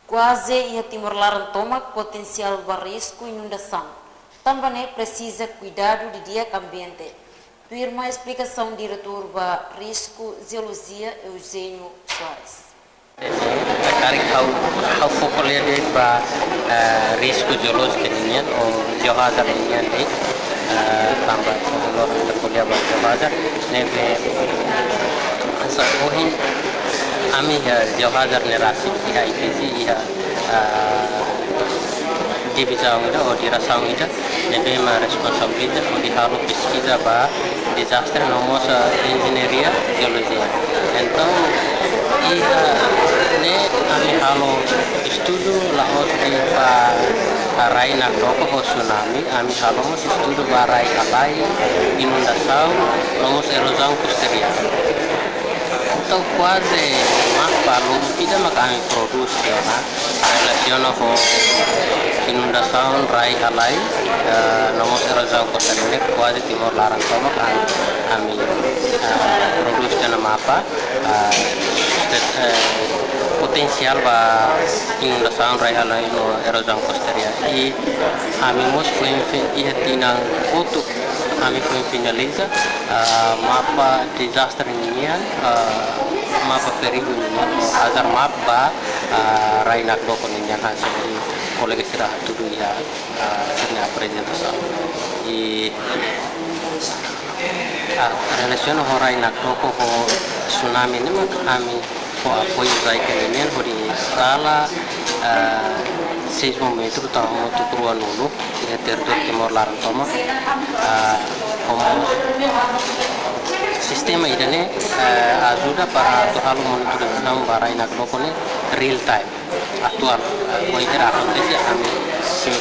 Quase ia Timor-Leste toma potencial para risco e inundação. Também precisa cuidado de dia ambiente. Tuir uma explicação diretor para risco geologia Eugênio Soares. Tarik hau fokulia de para risco geológico nian ou geohazard nian de tambah lor terkulia ba geohazard nebe asa ohin ami geohazard ne rasi ya IPC ya divisão ida ou direção ida nebe ma responsabilidade ou di halu pesquisa ba desastre nomos engenharia geologia então ne ami halo estudo laos di rai na doko ho tsunami ami halo mos estudo barai alai inundação nomos erosão costeira então quase mak palu tidak makami produs ya relaciona ho inundação rai alai nomos erosão costeira quase Timor Larang sama kami produs dan apa potensial ba inundação rai alai no erosão costeira e kami mos foi ia tinang untuk kami foi finaliza mapa disaster ini mapa perigo ini azar mapa rai nak doko ini hasil dari kolega istirahat dulu ya sini apresentação e relacion ho rai nak doko ho tsunami ini kami ho apoio rai kalian ho di skala seismometro tahu tu peruan dulu ya territorio Timor Larang toma sistema ini ajuda para tu halu monitorização barai nak doko ne real time atual ko ira acontece kami semi